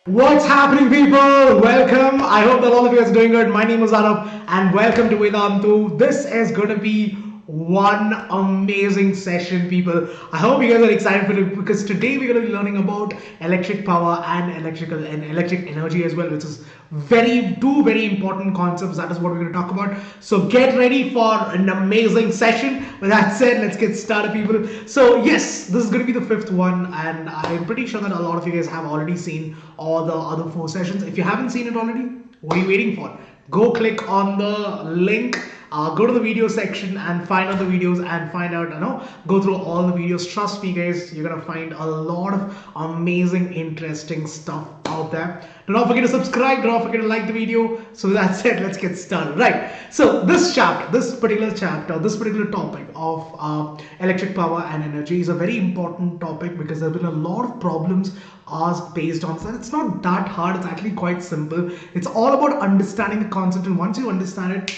What's happening, people? Welcome. I hope that all of you guys are doing good. My name is Anoop, and welcome to Vedantu. This is going to be one amazing session, people. I hope you guys are excited for it because today we're going to be learning about electric power and electric energy as well, which is two very important concepts. That is what we're going to talk about. So get ready for an amazing session. With that said, let's get started, people. So yes, this is going to be the fifth one, and I'm pretty sure that a lot of you guys have already seen all the other four sessions. If you haven't seen it already, what are you waiting for? Go click on the link, go to the video section and find out the videos and find out, go through all the videos. Trust me, guys, you're gonna find a lot of amazing, interesting stuff out there. Do not forget to subscribe, do not forget to like the video. So that's it, let's get started. Right, so this particular topic of electric power and energy is a very important topic because there have been a lot of problems asked based on that. It's not that hard, it's actually quite simple. It's all about understanding the concept, and once you understand it,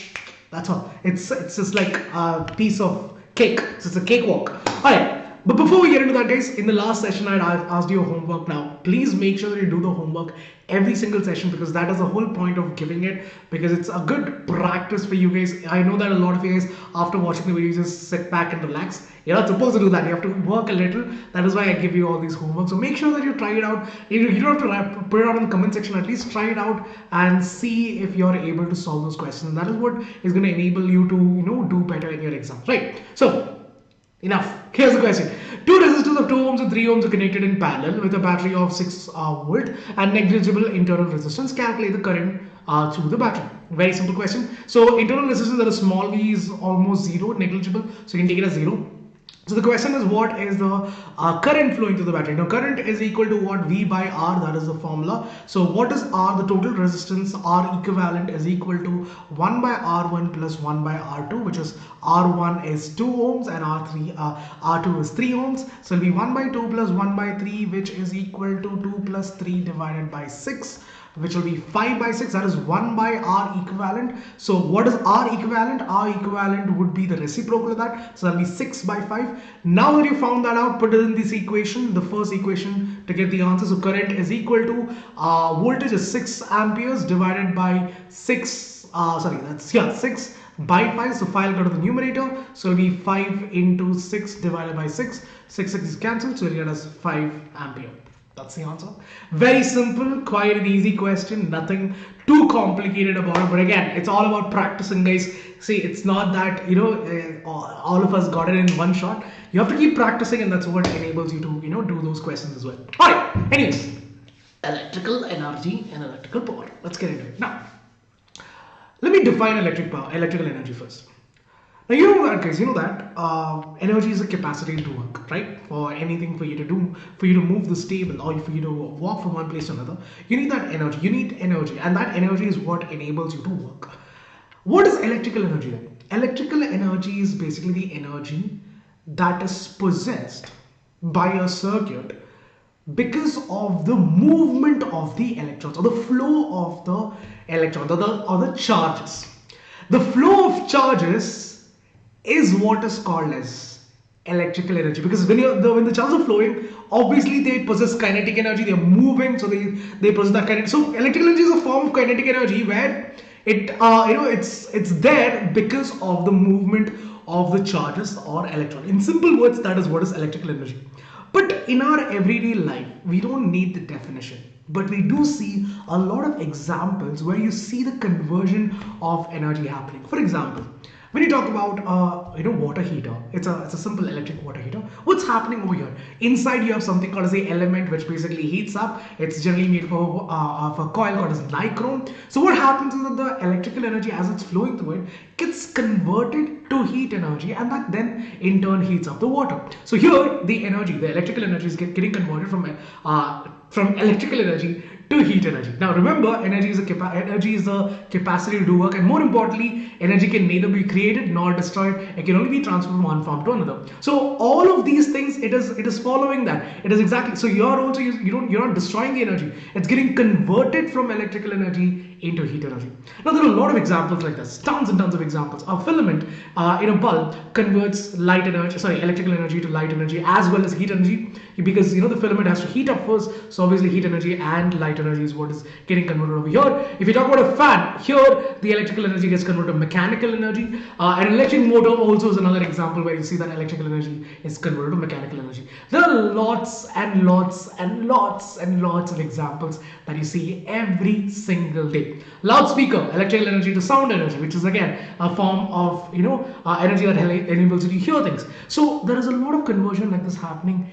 that's all. It's just like a piece of cake. So it's a cakewalk. Alright. But before we get into that, guys, in the last session I asked you homework. Now please make sure that you do the homework every single session, because that is the whole point of giving it, because it's a good practice for you guys. I know that a lot of you guys, after watching the videos, just sit back and relax. You're not supposed to do that. You have to work a little. That is why I give you all these homework. So make sure that you try it out. You don't have to put it out in the comment section. At least try it out and see if you're able to solve those questions. And that is what is going to enable you to do better in your exams, right? So enough. Here's the question. Two resistors of 2 ohms and 3 ohms are connected in parallel with a battery of 6 volt and negligible internal resistance. Calculate the current through the battery. Very simple question. So internal resistance that is small v is almost zero, negligible. So you can take it as zero. So the question is, what is the current flowing through the battery? Now current is equal to what? V by R, that is the formula. So what is R? The total resistance R equivalent is equal to 1 by R1 plus 1 by R2, which is R1 is 2 ohms and R2 is 3 ohms. So it'll be 1 by 2 plus 1 by 3, which is equal to 2 plus 3 divided by 6, which will be 5 by 6. That is 1 by R equivalent. So what is R equivalent? R equivalent would be the reciprocal of that. So that'll be 6 by 5. Now that you found that out, put it in this equation, the first equation, to get the answer. So current is equal to voltage is 6 amperes divided by 6 by 5. So 5 will go to the numerator. So it'll be 5 into 6 divided by 6. 6 is cancelled. So it'll get us 5 ampere. That's the answer. Very simple, quite an easy question, nothing too complicated about it. But again, it's all about practicing, guys. See, it's not that, all of us got it in one shot. You have to keep practicing, and that's what enables you to, do those questions as well. All right, anyways, electrical energy and electrical power. Let's get into it. Now, let me define electrical energy first. Now you know that, guys, energy is a capacity to work, right? For anything, for you to do, for you to move this table, or for you to walk from one place to another, you need that energy. You need energy, and that energy is what enables you to work. What is electrical energy then? Electrical energy is basically the energy that is possessed by a circuit because of the movement of the electrons, or the flow of the electrons, or the charges. The flow of charges is what is called as electrical energy, because when the charges are flowing, obviously they possess kinetic energy. They are moving, so they possess that kinetic. So electrical energy is a form of kinetic energy where it's there because of the movement of the charges or electron. In simple words, that is what is electrical energy. But in our everyday life, we don't need the definition, but we do see a lot of examples where you see the conversion of energy happening. For example, when you talk about water heater, it's a simple electric water heater. What's happening over here? Inside you have something called as the element, which basically heats up. It's generally made of a coil called as nichrome. So what happens is that the electrical energy, as it's flowing through it, gets converted to heat energy, and that then in turn heats up the water. So here the electrical energy is getting converted from electrical energy to heat energy. Now remember, energy is the capacity to do work, and more importantly, energy can neither be created nor destroyed. It can only be transferred from one form to another. So all of these things, it is following that. It is exactly so. You're not destroying the energy. It's getting converted from electrical energy into heat energy. Now there are a lot of examples like this, tons and tons of examples. A filament in a bulb converts electrical energy to light energy as well as heat energy, because the filament has to heat up first. So obviously heat energy and light energy is what is getting converted over here. If you talk about a fan, here the electrical energy gets converted to mechanical energy. An electric motor also is another example where you see that electrical energy is converted to mechanical energy. There are lots and lots and lots and lots of examples that you see every single day. Loudspeaker, electrical energy to sound energy, which is again a form of energy that enables you to hear things. So there is a lot of conversion like this happening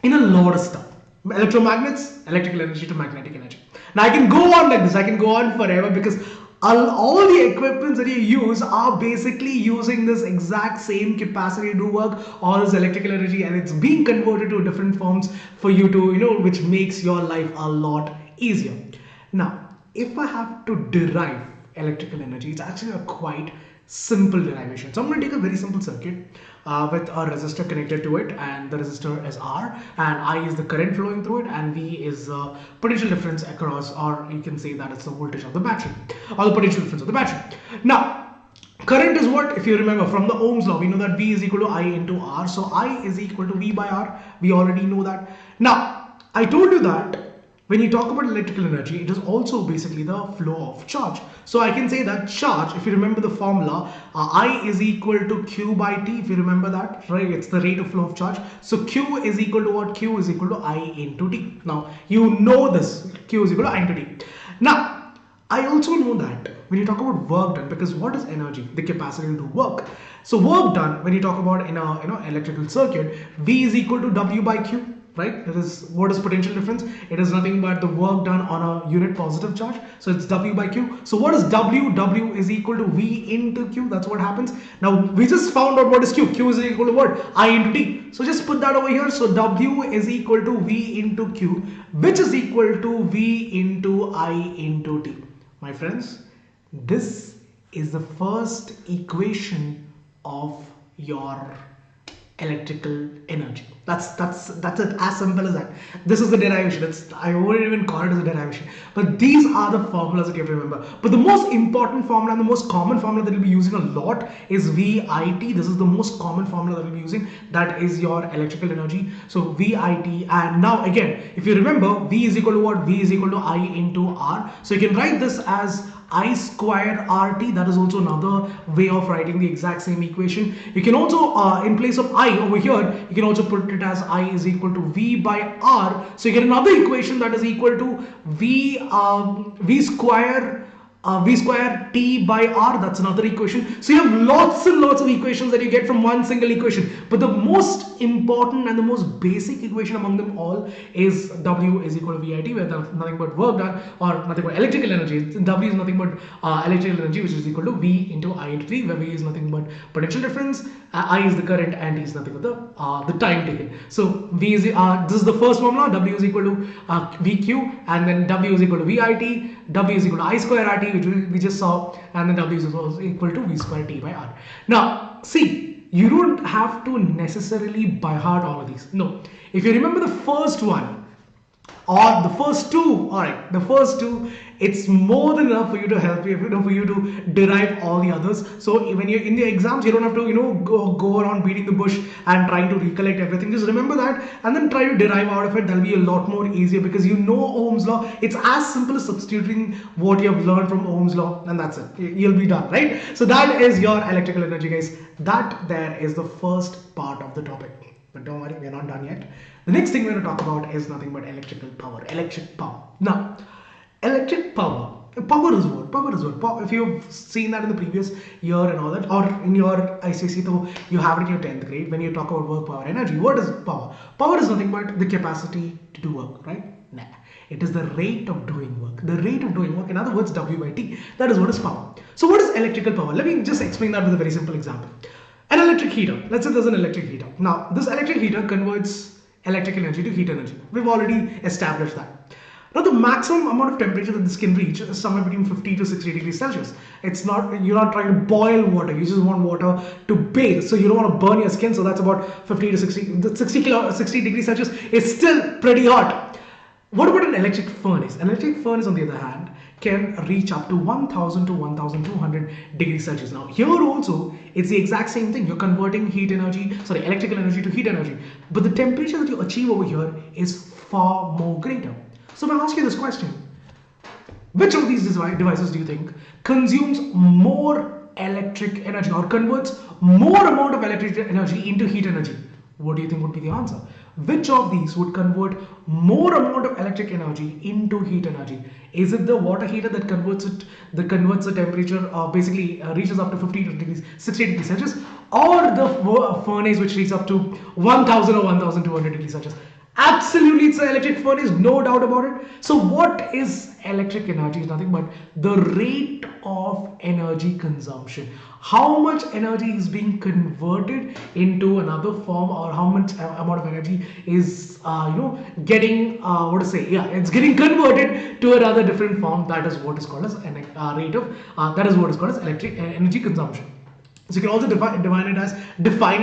in a lot of stuff. Electromagnets, electrical energy to magnetic energy. Now I can go on like this, I can go on forever, because all the equipments that you use are basically using this exact same capacity to work all this electrical energy, and it's being converted to different forms for you to, which makes your life a lot easier. Now, if I have to derive electrical energy, it's actually a quite simple derivation. So I'm going to take a very simple circuit with a resistor connected to it, and the resistor is R, and I is the current flowing through it, and V is the potential difference across, or you can say that it's the voltage of the battery, or the potential difference of the battery. Now, current is what? If you remember from the Ohm's law, we know that V is equal to I into R. So I is equal to V by R. We already know that. Now, I told you that when you talk about electrical energy, it is also basically the flow of charge. So I can say that charge, if you remember the formula, I is equal to Q by T, if you remember that, right? It's the rate of flow of charge. So Q is equal to what? Q is equal to I into T. Now, you know this, Q is equal to I into T. Now, I also know that when you talk about work done, because what is energy? The capacity to do work. So work done, when you talk about in a electrical circuit, V is equal to W by Q. Right? That is, what is potential difference? It is nothing but the work done on a unit positive charge. So it's W by Q. So what is W? W is equal to V into Q. That's what happens. Now we just found out what is Q. Q is equal to what? I into T. So just put that over here. So W is equal to V into Q, which is equal to V into I into T. My friends, this is the first equation of your electrical energy. That's it, as simple as that. This is the derivation. I wouldn't even call it as a derivation, but these are the formulas that you have to remember. But the most important formula and the most common formula that you'll be using a lot is VIT. This is the most common formula that we'll be using. That is your electrical energy. So VIT, and now again, if you remember, V is equal to what? V is equal to I into R. So you can write this as I square RT. That is also another way of writing the exact same equation. You can also, in place of I over here, you can also put it as I is equal to V by R. So you get another equation that is equal to V square T by R. That's another equation. So you have lots and lots of equations that you get from one single equation. But the most important and the most basic equation among them all is W is equal to VIT, where there's nothing but work done, or nothing but electrical energy. W is nothing but electrical energy, which is equal to V into I into T, where V is nothing but potential difference, I is the current, and T is nothing but the time taken. So V is this is the first formula. W is equal to VQ, and then W is equal to VIT. W is equal to I square RT, which we just saw, and then W is also equal to V square T by R. Now, see, you don't have to necessarily by heart all of these. No, if you remember the first one, or the first two, alright, the first two, it's more than enough for you to help you, for you to derive all the others. So when you're in the exams, you don't have to, go around beating the bush and trying to recollect everything. Just remember that and then try to derive out of it. That'll be a lot more easier, because you know Ohm's law. It's as simple as substituting what you have learned from Ohm's law, and that's it. You'll be done, right? So that is your electrical energy, guys. That there is the first part of the topic. But don't worry, we're not done yet. The next thing we're going to talk about is nothing but electrical power. Electric power. Now, electric power. Power is what? Power is what? If you've seen that in the previous year and all that, or in your ICSE, though you have it in your 10th grade, when you talk about work, power, energy, what is power? Power is nothing but the capacity to do work, right? Nah. It is the rate of doing work. The rate of doing work, in other words, W by T. That is what is power. So what is electrical power? Let me just explain that with a very simple example. An electric heater. Let's say there's an electric heater. Now, this electric heater converts electrical energy to heat energy. We've already established that. Now, the maximum amount of temperature that this can reach is somewhere between 50 to 60 degrees Celsius. It's not, you're not trying to boil water. You just want water to bathe. So you don't want to burn your skin. So that's about 50 to 60 degrees Celsius. It's still pretty hot. What about an electric furnace? An electric furnace, on the other hand, can reach up to 1000 to 1200 degrees Celsius. Now here also it's the exact same thing. You're converting electrical energy to heat energy, but the temperature that you achieve over here is far more greater. So if I ask you this question, which of these devices do you think consumes more electric energy or converts more amount of electric energy into heat energy? What do you think would be the answer? Which of these would convert more amount of electric energy into heat energy? Is it the water heater that converts the temperature, reaches up to 50 degrees, 60 degrees Celsius, or the furnace which reaches up to 1000 or 1200 degrees Celsius? Absolutely, it's an electric furnace, no doubt about it. So what is electric energy? Is nothing but the rate of energy consumption. How much energy is being converted into another form, or how much amount of energy is getting it's getting converted to another different form. That is what is called as electric energy consumption. So you can also define it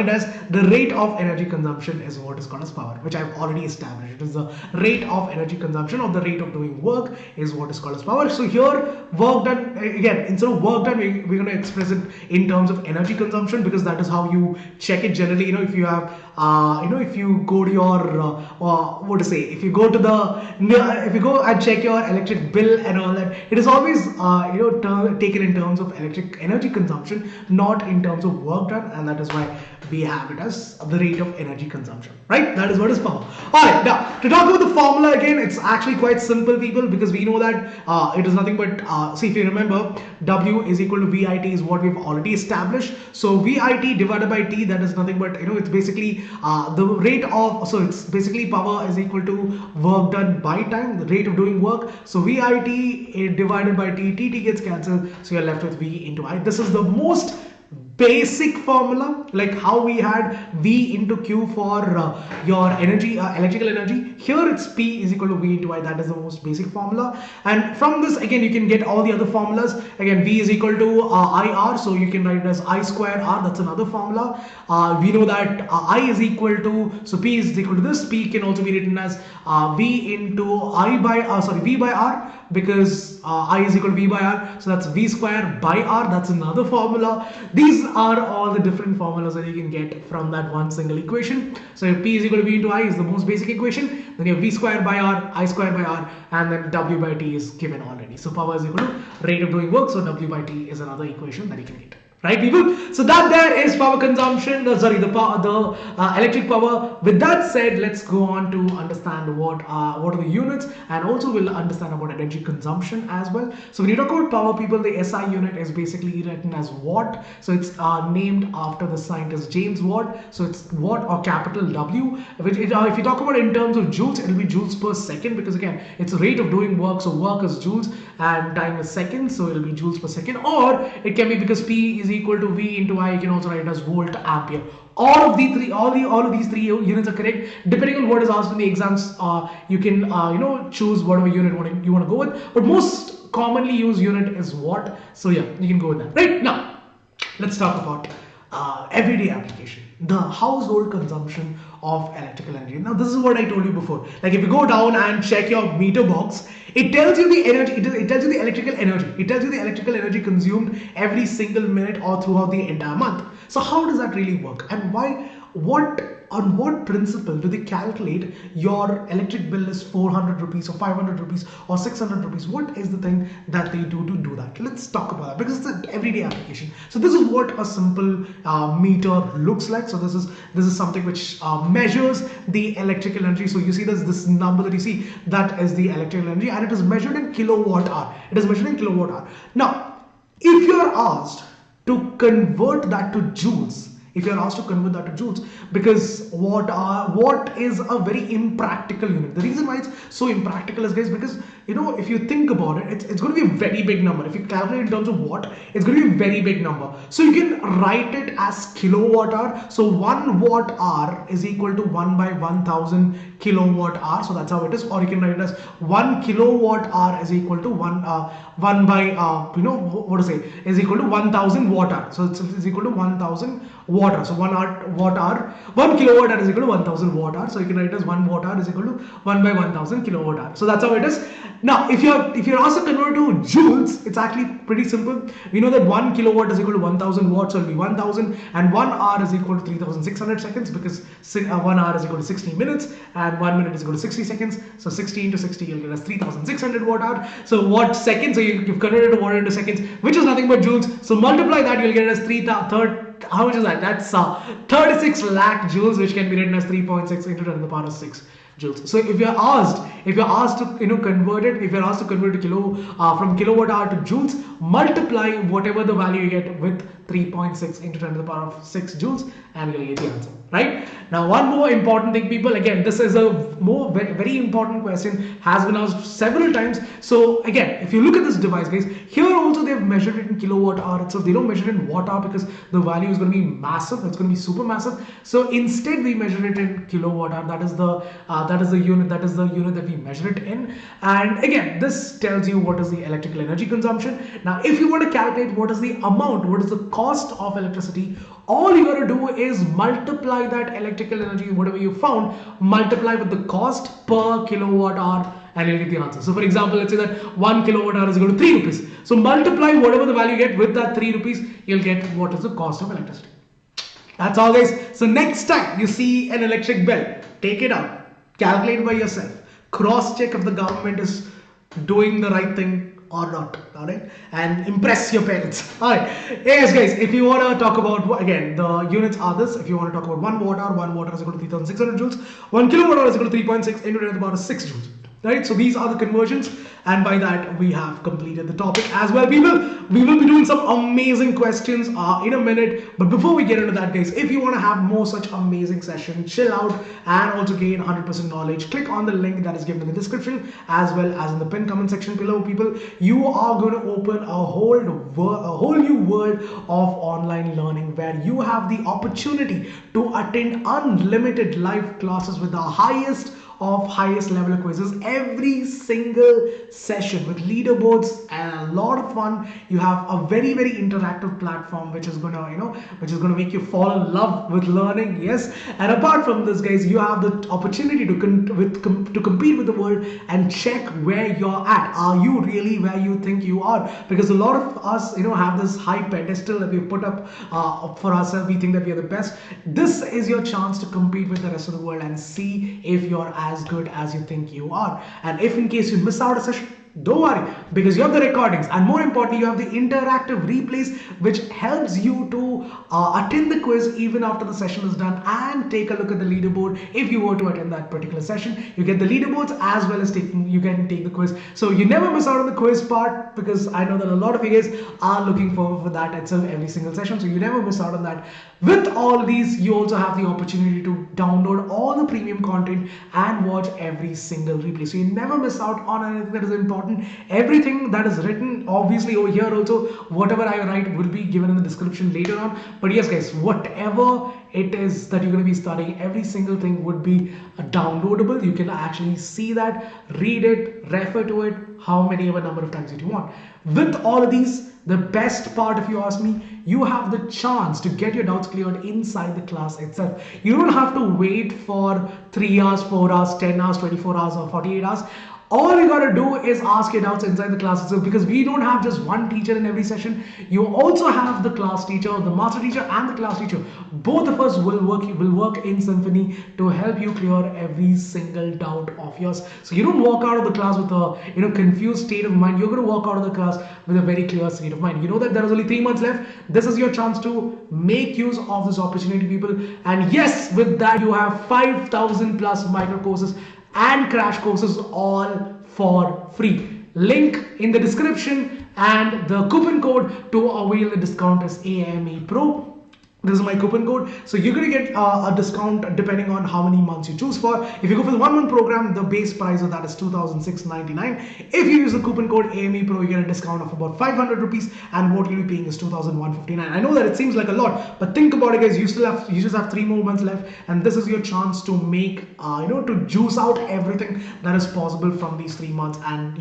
as the rate of energy consumption is what is called as power, which I've already established. It is the rate of energy consumption, or the rate of doing work is what is called as power. So here, work done, again, instead of work done, we're going to express it in terms of energy consumption, because that is how you check it generally. If you have if you go to your if you go and check your electric bill and all that, it is always taken in terms of electric energy consumption, not in terms of work done, and that is why we have it as the rate of energy consumption, right? That is what is power. Alright, now to talk about the formula again, it's actually quite simple, people, because we know that it is nothing but, see, if you remember, W is equal to VIT is what we've already established. So VIT divided by T, that is nothing but, it's basically the rate of, so it's basically power is equal to work done by time, the rate of doing work. So VIT divided by T, T gets cancelled, so you're left with V into I. This is the most basic formula, like how we had V into Q for your energy, electrical energy. Here it's P is equal to V into I. That is the most basic formula. And from this, again, you can get all the other formulas. Again, V is equal to IR, so you can write it as I square R. That's another formula. We know that I is equal to, so P is equal to this. P can also be written as V into V by R, because I is equal to V by R, so that's V square by R. That's another formula. These are all the different formulas that you can get from that one single equation. So if P is equal to V into I is the most basic equation, then you have V square by R, I square by R, and then W by T is given already. So power is equal to rate of doing work, so W by T is another equation that you can get. Right, people? So that there is power consumption, the electric power. With that said, let's go on to understand what are the units, and also we'll understand about energy consumption as well. So when you talk about power, people, the SI unit is basically written as watt. So it's named after the scientist James Watt. So it's watt, or capital W, which if you talk about it in terms of joules, it will be joules per second, because again, it's a rate of doing work. So work is joules and time is seconds, so it will be joules per second. Or it can be, because P is equal to V into I, you can also write it as volt ampere. All of these three units are correct. Depending on what is asked in the exams, you can choose whatever unit you want to go with. But most commonly used unit is watt. So yeah, you can go with that. Right, now, let's talk about everyday application, the household consumption of electrical energy. Now this is what I told you before. Like if you go down and check your meter box, it tells you the energy, it tells you the electrical energy. It tells you the electrical energy consumed every single minute or throughout the entire month. So how does that really work, and on what principle do they calculate your electric bill is 400 rupees or 500 rupees or 600 rupees? What is the thing that they do to do that? Let's talk about that, because it's an everyday application. So this is what a simple meter looks like. So this is something which measures the electrical energy. So you see this number that you see, that is the electrical energy, and it is measured in kilowatt hour. It is measured in kilowatt hour. Now, if you are asked to convert that to joules, because watt is a very impractical unit. The reason why it's so impractical is, guys, because if you think about it, it's going to be a very big number. If you calculate in terms of watt, it's going to be a very big number. So you can write it as kilowatt hour. So 1 watt hour is equal to 1 by 1000 kilowatt hour. So that's how it is. Or you can write it as 1 kilowatt hour is equal to 1 by is equal to 1000 watt hour. So it's equal to 1000 watt watt hour. So 1 kilowatt hour is equal to 1000 watt hour. So you can write as 1 watt hour is equal to 1 by 1000 kilowatt hour. So that's how it is. Now, if you're asked to convert to joules, it's actually pretty simple. We know that 1 kilowatt is equal to 1000 watts, so it'll be 1000, and 1 hour is equal to 3600 seconds, because 1 hour is equal to 60 minutes and 1 minute is equal to 60 seconds. So 60 into 60, you'll get as 3600 watt hour. So watt seconds, so you've converted watt into seconds, which is nothing but joules. So multiply that, you'll get it as how much is that? That's 36 lakh joules, which can be written as 3.6 into 10 to the power of 6 joules. So if you're asked to convert it, if you're asked to convert from kilowatt hour to joules, multiply whatever the value you get with 3.6 into 10 to the power of 6 joules, and you'll get the answer. Right? Now, one more important thing, people. Again, this is a very important question, has been asked several times. So again, if you look at this device, guys, here also they've measured it in kilowatt hour itself. They don't measure it in watt hour because the value is going to be massive. It's going to be super massive. So instead, we measure it in kilowatt hour. That is the unit that we measure it in. And again, this tells you what is the electrical energy consumption. Now, if you want to calculate what is the amount, what is the cost of electricity, all you got to do is multiply that electrical energy, whatever you found, multiply with the cost per kilowatt hour, and you'll get the answer. So for example, let's say that 1 kilowatt hour is equal to 3 rupees. So multiply whatever the value you get with that 3 rupees, you'll get what is the cost of electricity. That's all, guys. So next time you see an electric bill, take it out, calculate by yourself, cross check if the government is doing the right thing or not. All right, and impress your parents. All right, yes, guys, if you want to talk about, again, the units are this. If you want to talk about 1 watt hour is equal to 3600 joules, 1 kilowatt hour is equal to 3.6 into 10 to the power of 6 joules. Right, so these are the conversions, and by that we have completed the topic as well, people. We will be doing some amazing questions in a minute, but before we get into that, guys, if you want to have more such amazing sessions, chill out and also gain 100% knowledge, click on the link that is given in the description as well as in the pinned comment section below, people. You are going to open a whole new world of online learning, where you have the opportunity to attend unlimited live classes with the highest level quizzes every single session, with leaderboards and a lot of fun. You have a very interactive platform which is gonna make you fall in love with learning. Yes, and apart from this, guys, you have the opportunity to compete with the world and check where you're at. Are you really where you think you are? Because a lot of us have this high pedestal that we put up for ourselves. We think that we are the best. This is your chance to compete with the rest of the world and see if you're as good as you think you are. And if in case you miss out a session, don't worry, because you have the recordings, and more importantly, you have the interactive replays, which helps you to attend the quiz even after the session is done, and take a look at the leaderboard. If you were to attend that particular session, you get the leaderboards as well as you can take the quiz. So you never miss out on the quiz part, because I know that a lot of you guys are looking forward for that itself every single session. So you never miss out on that. With all these, you also have the opportunity to download all the premium content and watch every single replay. So you never miss out on anything that is important. Everything that is written, obviously over here also, whatever I write will be given in the description later on. But yes, guys, whatever it is that you're going to be studying, every single thing would be downloadable. You can actually see that, read it, refer to it, how many ever number of times that you want. With all of these, the best part, if you ask me, you have the chance to get your doubts cleared inside the class itself. You don't have to wait for 3 hours, 4 hours, 10 hours, 24 hours or 48 hours. All you gotta do is ask your doubts inside the class itself, because we don't have just one teacher in every session. You also have the class teacher, the master teacher, and the class teacher. Both of us will work in symphony to help you clear every single doubt of yours. So you don't walk out of the class with a confused state of mind. You're gonna walk out of the class with a very clear state of mind. You know that there is only 3 months left. This is your chance to make use of this opportunity, people. And yes, with that, you have 5,000 plus micro courses and crash courses, all for free. Link in the description, and the coupon code to avail the discount is AME Pro. This is my coupon code. So you're going to get a discount depending on how many months you choose for. If you go for the 1 month program, the base price of that is 2,699. If you use the coupon code AME Pro, you get a discount of about 500 rupees, and what you'll be paying is 2,159. I know that it seems like a lot, but think about it, guys. You just have 3 more months left, and this is your chance to make to juice out everything that is possible from these 3 months, and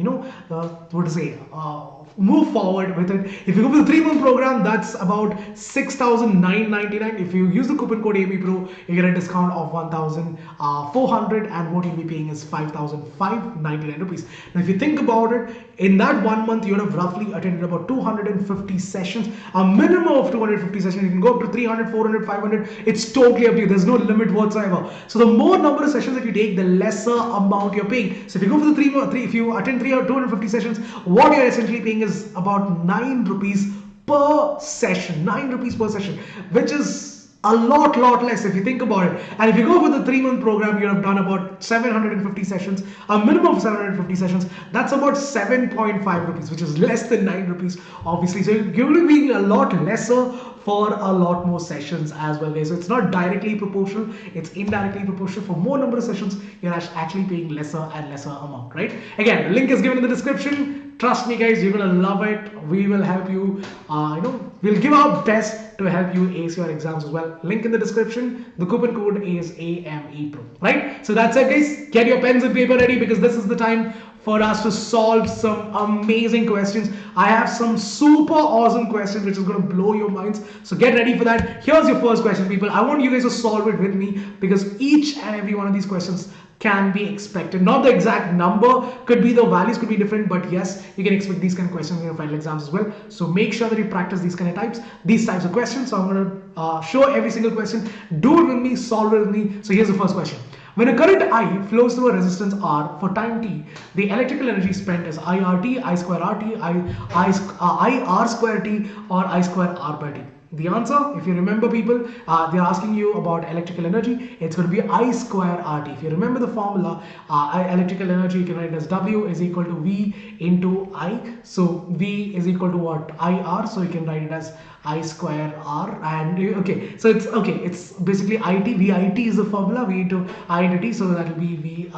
move forward with it. If you go for the 3 month program, that's about 6,999. $599. If you use the coupon code ABPRO, you get a discount of 1,400, and what you'll be paying is 5,599 rupees. Now, if you think about it, in that 1 month, you would have roughly attended about 250 sessions, a minimum of 250 sessions. You can go up to 300, 400, 500. It's totally up to you. There's no limit whatsoever. So the more number of sessions that you take, the lesser amount you're paying. So if you go for the three, if you attend 3 or 250 sessions, what you're essentially paying is about 9 rupees per session. 9 rupees per session, which is a lot less if you think about it. And if you go for the 3-month program, you have done about 750 sessions, a minimum of 750 sessions. That's about 7.5 rupees, which is less than 9 rupees, obviously. So you're going to be a lot lesser for a lot more sessions as well, guys. So it's not directly proportional, it's indirectly proportional. For more number of sessions, you're actually paying lesser and lesser amount, right? Again, the link is given in the description. Trust me, guys, you're gonna love it. We will help you, we'll give our best to help you ace your exams as well. Link in the description. The coupon code is AMEPRO, right? So that's it, guys. Get your pens and paper ready, because this is the time for us to solve some amazing questions. I have some super awesome questions which is going to blow your minds. So get ready for that. Here's your first question, people. I want you guys to solve it with me, because each and every one of these questions can be expected. Not the exact number, could be the values could be different, but yes, you can expect these kind of questions in your final exams as well. So make sure that you practice these types of questions. So I'm going to show every single question. Do it with me, solve it with me. So here's the first question. When a current I flows through a resistance R for time t, the electrical energy spent is IRT, I square RT, IR square T, or I square R by T. The answer, if you remember, people, they're asking you about electrical energy. It's going to be I square RT. If you remember the formula, electrical energy, you can write as W is equal to V into I. So V is equal to what? IR. So you can write it as I square R. And okay, so it's basically IT. VIT is the formula, V into I into T. So that will be V.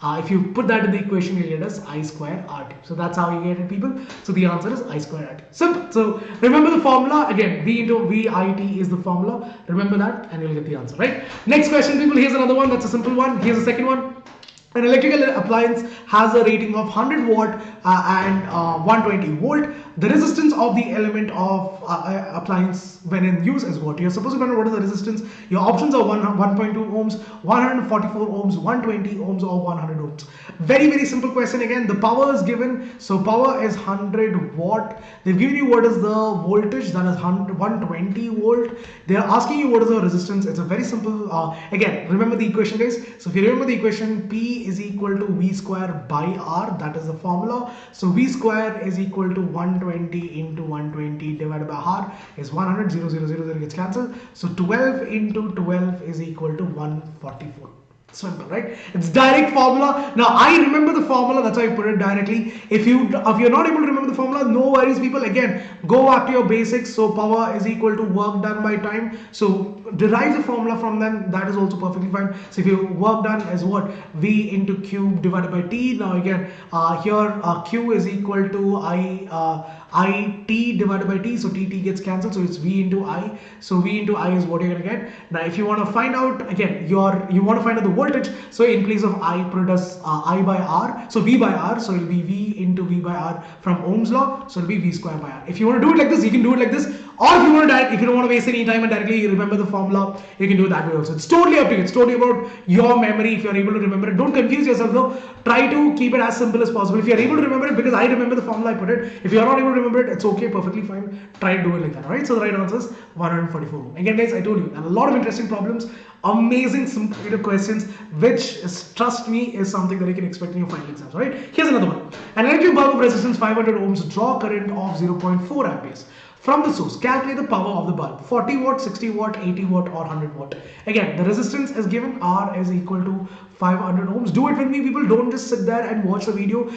If you put that in the equation, you get as I square RT. So that's how you get it, people. So the answer is I square RT. Simple. So remember the formula again. V into VIT is the formula. Remember that, and you'll get the answer, right? Next question, people. Here's another one. That's a simple one. Here's the second one. An electrical appliance has a rating of 100 watt and 120 volt. The resistance of the element of appliance when in use is what? You're supposed to find out what is the resistance. Your options are 1.2 ohms, 144 ohms, 120 ohms, or 100 ohms. Very simple question again. The power is given. So power is 100 watt. They've given you what is the voltage, that is 120 volt. They're asking you what is the resistance. It's a very simple, again, remember the equation, guys. So if you remember the equation, P is equal to V square by R. That is the formula. So V square is equal to 120 into 120 divided by R is 100. 0 gets cancelled. So 12 into 12 is equal to 144. Simple, right? It's direct formula. Now I remember the formula, that's why I put it directly. If you're not able to remember the formula, no worries, people. Again, go back to your basics. So power is equal to work done by time. So derive the formula from them. That is also perfectly fine. So if your work done is what? V into Q divided by T. Now again, here Q is equal to IT divided by T. So TT gets cancelled. So it's V into I. So V into I is what you're gonna get. Now if you want to find out, again, you want to find out the voltage. So in place of I, put it as I by R. So V by R. So it'll be V into V by R from Ohm's law. So it'll be V square by R. If you want to do it like this, you can do it like this. Or if you want to if you don't want to waste any time and directly remember the formula, you can do it that way also. It's totally up to you. It's totally about your memory. If you're able to remember it, don't confuse yourself though. Try to keep it as simple as possible. If you're able to remember it, because I remember the formula, I put it. If you're not able to remember it, it's okay, perfectly fine. Try to do it like that. Alright. So the right answer is 144. Again, guys, I told you, and a lot of interesting problems, amazing some questions, which is, trust me, is something that you can expect in your final exams. Alright. Here's another one. An electric bulb of resistance 500 ohms draw current of 0.4 amperes. From the source, calculate the power of the bulb. 40 watt, 60 watt, 80 watt, or 100 watt. Again, the resistance is given. R is equal to 500 ohms. Do it with me, people. Don't just sit there and watch the video.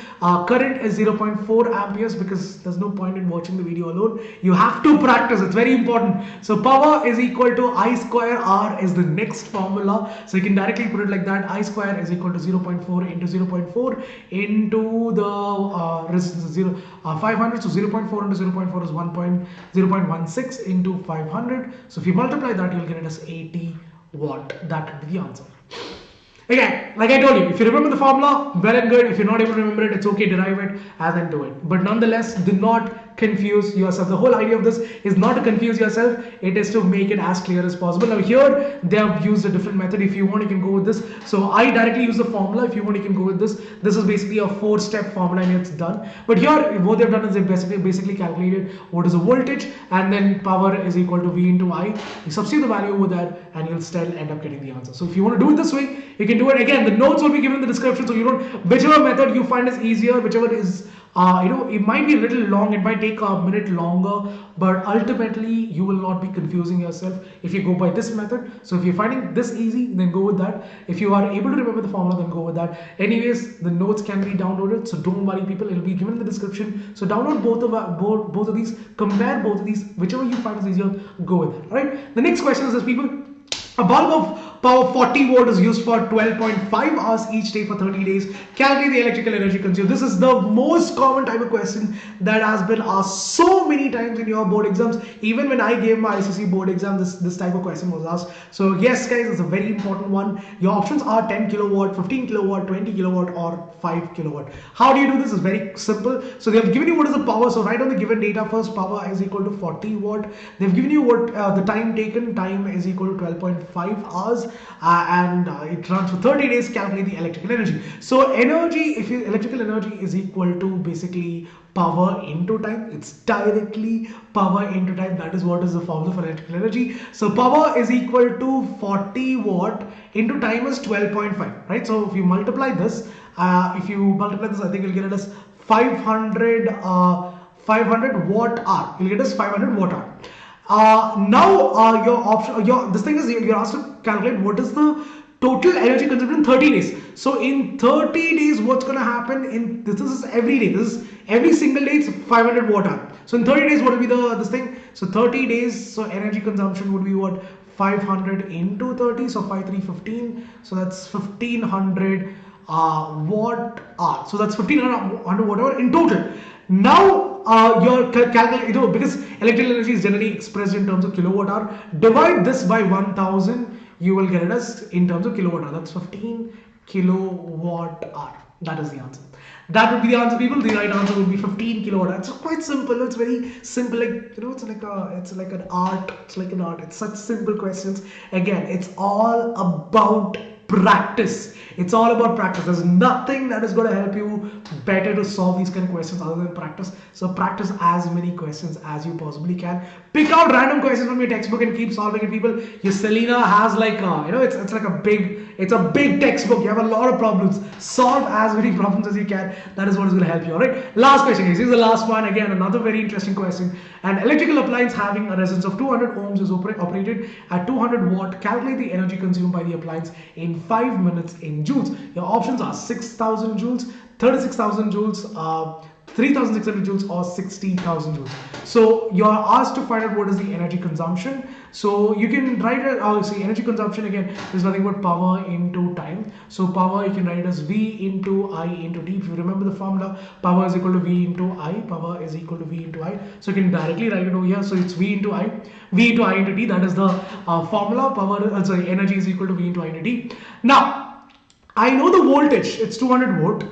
Current is 0.4 amperes, because there's no point in watching the video alone. You have to practice. It's very important. So power is equal to I square R is the next formula. So you can directly put it like that. I square is equal to 0.4 into 0.4 into the resistance 500. So 0.4 into 0.4 is 0.16 into 500. So if you multiply that, you'll get it as 80 watt. That would be the answer. Again, like I told you, if you remember the formula, well and good. If you're not able to remember it, it's okay, derive it and then do it. But nonetheless, do not confuse yourself. The whole idea of this is not to confuse yourself, it is to make it as clear as possible. Now here they have used a different method. If you want, you can go with this. So I directly use the formula. If you want, you can go with this. This is basically a 4-step formula and it's done. But here what they've done is they basically calculated what is the voltage, and then power is equal to V into I. You substitute the value over there and you'll still end up getting the answer. So if you want to do it this way, you can do it. Again, the notes will be given in the description, so you don't, whichever method you find is easier, whichever is it might be a little long, it might take a minute longer, but ultimately you will not be confusing yourself if you go by this method. So if you're finding this easy, then go with that. If you are able to remember the formula, then go with that. Anyways, the notes can be downloaded, so don't worry people, it will be given in the description. So download both of these, compare both of these, whichever you find is easier, go with it. Alright, the next question is this, people. A bulb of power 40 volt is used for 12.5 hours each day for 30 days. Calculate the electrical energy consumed. This is the most common type of question that has been asked so many times in your board exams. Even when I gave my ICSE board exam, this type of question was asked. So yes guys, it's a very important one. Your options are 10 kilowatt, 15 kilowatt, 20 kilowatt or 5 kilowatt. How do you do this? It's very simple. So they have given you what is the power. So write down the given data first. Power is equal to 40 watt. They've given you what the time taken. Time is equal to 12.5 hours and it runs for 30 days. Calculate the electrical energy. So energy, if electrical energy is equal to basically power into time, it's directly power into time. That is what is the formula for electrical energy. So power is equal to 40 watt into time is 12.5, right? So if you multiply this, I think you'll get it as 500 watt hour. You'll get as 500 watt hour. Now your option, this thing is you're asked to calculate what is the total energy consumed in 30 days. So in 30 days, what's going to happen in this is every day. This is every single day. It's 500 watt hour. So in 30 days, what will be this thing? So 30 days. So energy consumption would be what? 500 into 30. So 5 3 15. So that's 1500 watt hour. So that's 1500 watt hour in total. Now your calculate, because electrical energy is generally expressed in terms of kilowatt hour. Divide this by 1000, you will get it as in terms of kilowatt hour. That's 15 kilowatt hour. That is the answer. That would be the answer, people. The right answer would be 15 kilowatt hour. It's quite simple. It's very simple. Like it's like an art. It's like an art. It's such simple questions. Again, it's all about practice. It's all about practice. There's nothing that is going to help you better to solve these kind of questions other than practice. So practice as many questions as you possibly can. Pick out random questions from your textbook and keep solving it, people. Your Selena has like it's like a big textbook. You have a lot of problems. Solve as many problems as you can. That is what is going to help you. All right. Last question, guys. This is the last one. Again, another very interesting question. An electrical appliance having a resistance of 200 ohms is operated at 200 watt. Calculate the energy consumed by the appliance in 5 minutes in joules. Your options are 6,000 joules, 36,000 joules, 3,600 joules or 60,000 joules. So you're asked to find out what is the energy consumption. So you can write it, see energy consumption again is nothing but power into time. So power you can write it as V into I into T. If you remember the formula, power is equal to V into I, power is equal to V into I. So you can directly write it over here. So it's V into I into T. That is the formula. Energy is equal to V into I into T. Now, I know the voltage, it's 200 volt,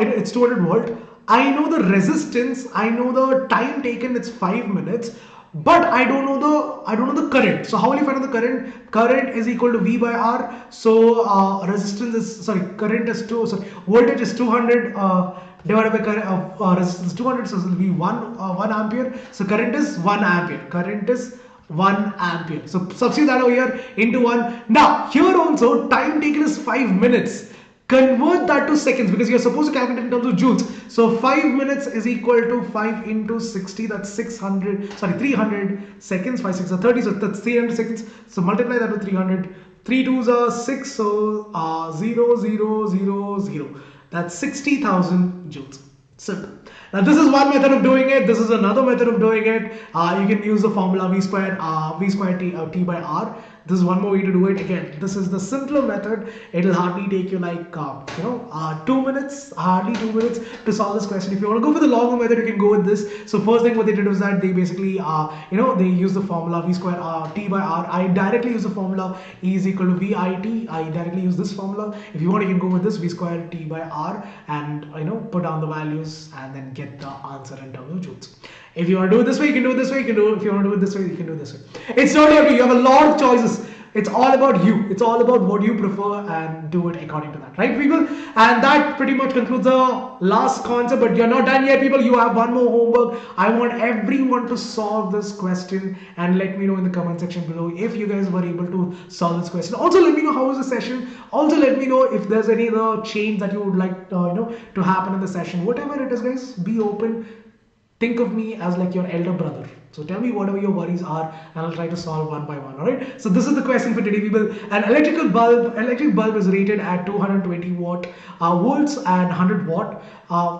it's 200 volt. I know the resistance, I know the time taken, it's 5 minutes, but I don't know the current. So how will you find out the current? Current is equal to V by R. So voltage is 200 divided by current, resistance 200, so it will be 1 ampere. So current is 1 ampere. Current is 1 ampere. So substitute that over here into 1. Now here also time taken is 5 minutes. Convert that to seconds because you're supposed to calculate in terms of joules. So 5 minutes is equal to 5 into 60. That's 300 seconds. 5 6 are 30. So that's 300 seconds. So multiply that with 300. 3 2s are 6. So 0 0 0 0. That's 60,000 joules. Simple. Now this is one method of doing it. This is another method of doing it. You can use the formula V squared T by R. This is one more way to do it. Again, this is the simpler method. It'll hardly take you like 2 minutes, hardly 2 minutes to solve this question. If you want to go for the longer method, you can go with this. So first thing what they did was that they basically they use the formula v square t by r. I directly use the formula E is equal to vit. I directly use this formula. If you want, you can go with this v square t by r and put down the values and then get the answer in terms of joules. If you want to do it this way, you can do it this way. You can do it. If you want to do it this way, you can do it this way. It's totally up to you. You have a lot of choices. It's all about you. It's all about what you prefer and do it according to that, right, people? And that pretty much concludes the last concept. But you're not done yet, people. You have one more homework. I want everyone to solve this question and let me know in the comment section below if you guys were able to solve this question. Also, let me know how was the session. Also, let me know if there's any other change that you would like to happen in the session. Whatever it is, guys, be open. Think of me as like your elder brother. So tell me whatever your worries are and I'll try to solve one by one. Alright. So this is the question for today, people. An electric bulb is rated at 220 volts and 100 watt.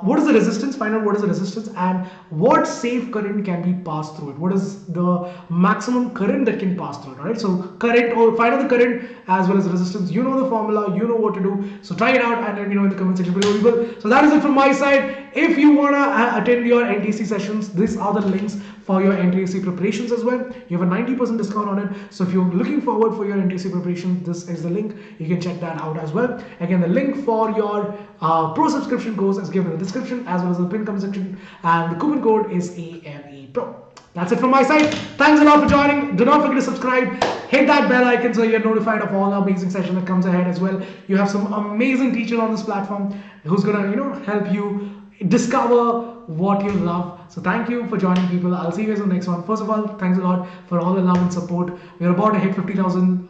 What is the resistance? Find out what is the resistance and what safe current can be passed through it. What is the maximum current that can pass through it? Alright. So current, or find out the current as well as resistance. You know the formula, you know what to do. So try it out and let me know in the comment section below, people. So that is it from my side. If you wanna attend your NTC sessions, these are the links for your NTC preparations as well. You have a 90% discount on it. So if you're looking forward for your NTC preparation, this is the link. You can check that out as well. Again, the link for your pro subscription course is given in the description as well as the pin comment section. And the coupon code is AME Pro. That's it from my side. Thanks a lot for joining. Do not forget to subscribe. Hit that bell icon so you're notified of all the amazing session that comes ahead as well. You have some amazing teacher on this platform who's gonna help you discover what you love. So thank you for joining, people. I'll see you guys in the next one. First of all, thanks a lot for all the love and support. We're about to hit 50,000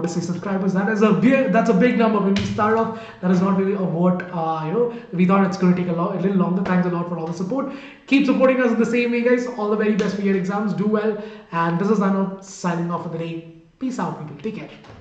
subscribers. That's a big number. When we start off, that is not really what we thought. It's going to take a little longer. Thanks a lot for all the support. Keep supporting us in the same way, guys. All the very best for your exams. Do well. And this is Anoop signing off for the day. Peace out, people. Take care.